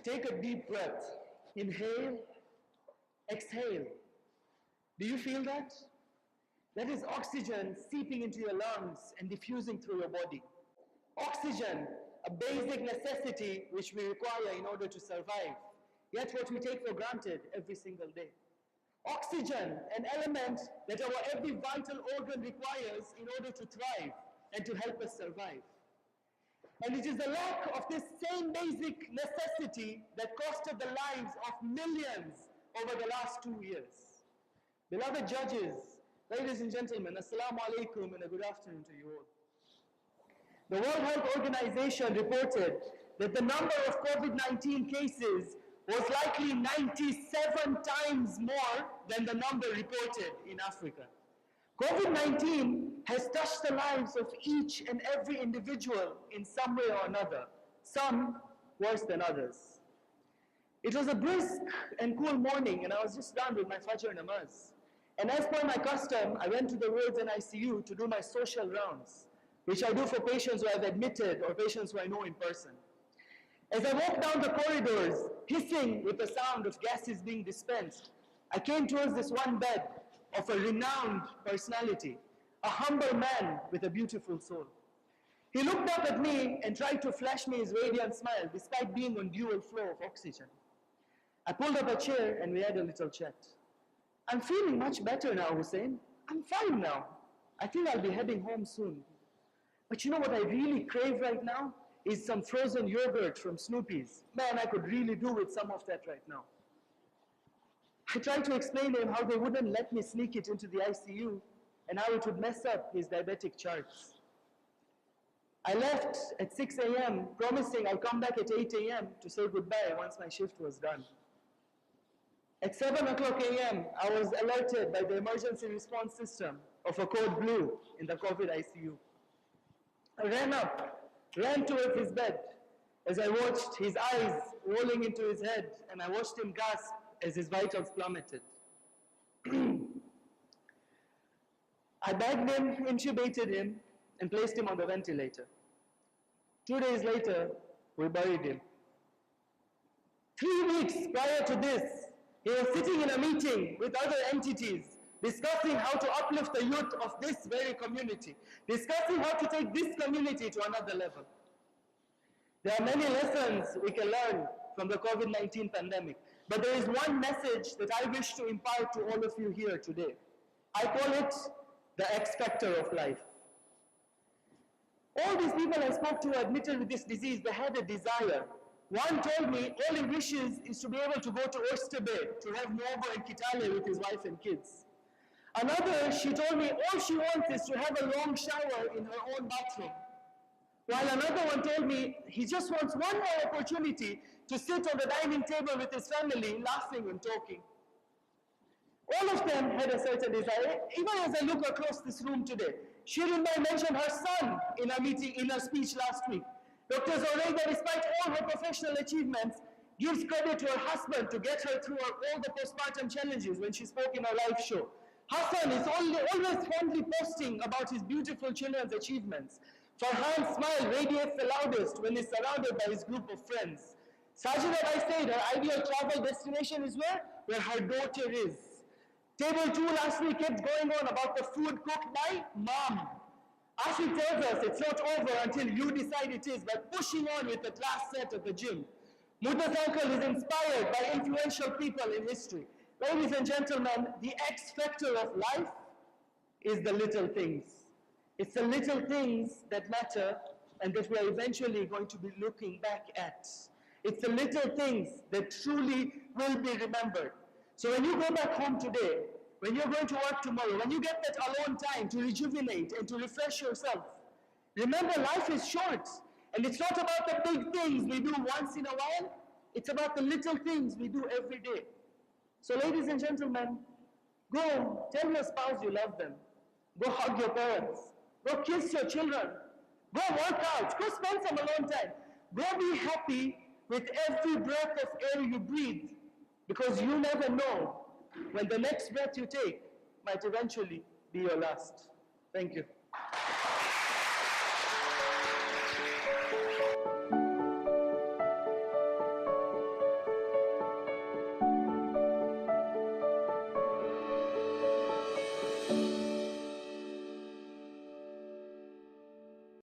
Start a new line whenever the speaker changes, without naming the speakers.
Take a deep breath. Inhale, exhale. Do you feel that? That is oxygen seeping into your lungs and diffusing through your body. Oxygen, a basic necessity which we require in order to survive, yet what we take for granted every single day. Oxygen, an element that our every vital organ requires in order to thrive and to help us survive. And it is the lack of this same basic necessity that costed the lives of millions over the last 2 years. Beloved judges, ladies and gentlemen, Assalamu alaikum and a good afternoon to you all. The World Health Organization reported that the number of COVID-19 cases was likely 97 times more than the number reported in Africa. COVID-19 has touched the lives of each and every individual in some way or another, some worse than others. It was a brisk and cool morning and I was just done with my Fajr namaz. And as per my custom, I went to the wards and ICU to do my social rounds, which I do for patients who I've admitted or patients who I know in person. As I walked down the corridors, hissing with the sound of gases being dispensed, I came towards this one bed of a renowned personality, a humble man with a beautiful soul. He looked up at me and tried to flash me his radiant smile despite being on dual flow of oxygen. I pulled up a chair and we had a little chat. I'm feeling much better now, Hussein. I'm fine now. I think I'll be heading home soon. But you know what I really crave right now? Is some frozen yogurt from Snoopy's. Man, I could really do with some of that right now. I tried to explain to him how they wouldn't let me sneak it into the ICU and how it would mess up his diabetic charts. I left at 6 a.m. promising I'll come back at 8 a.m. to say goodbye once my shift was done. At 7 o'clock a.m., I was alerted by the emergency response system of a code blue in the COVID ICU. I ran towards his bed as I watched his eyes rolling into his head and I watched him gasp as his vitals plummeted. I bagged him, intubated him, and placed him on the ventilator. 2 days later, we buried him. 3 weeks prior to this, he was sitting in a meeting with other entities, discussing how to uplift the youth of this very community, discussing how to take this community to another level. There are many lessons we can learn from the COVID-19 pandemic, but there is one message that I wish to impart to all of you here today. I call it the X factor of life. All these people I spoke to admitted with this disease, they had a desire. One told me all he wishes is to be able to go to Oyster Bay, to have Mobo and Kitale with his wife and kids. Another, she told me all she wants is to have a long shower in her own bathroom. While another one told me he just wants one more opportunity to sit on the dining table with his family, laughing and talking. All of them had a certain desire. Even as I look across this room today, Shirin Bhai mentioned her son in a meeting, in a speech last week. Dr. Zoraida, despite all her professional achievements, gives credit to her husband to get her through all the postpartum challenges when she spoke in her live show. Hassan is always fondly posting about his beautiful children's achievements. Farhan's smile radiates the loudest when he's surrounded by his group of friends. Sajida Bai said her ideal travel destination is where? Where her daughter is. Table 2 last week kept going on about the food cooked by mom. Ashik tells us it's not over until you decide it is by pushing on with the last set at the gym. Mudda's uncle is inspired by influential people in history. Ladies and gentlemen, the X factor of life is the little things. It's the little things that matter and that we are eventually going to be looking back at. It's the little things that truly will be remembered. So when you go back home today, when you're going to work tomorrow, when you get that alone time to rejuvenate and to refresh yourself, remember life is short. And it's not about the big things we do once in a while. It's about the little things we do every day. So ladies and gentlemen, go tell your spouse you love them. Go hug your parents. Go kiss your children. Go work out. Go spend some alone time. Go be happy with every breath of air you breathe, because you never know when the next breath you take might eventually be your last. Thank you.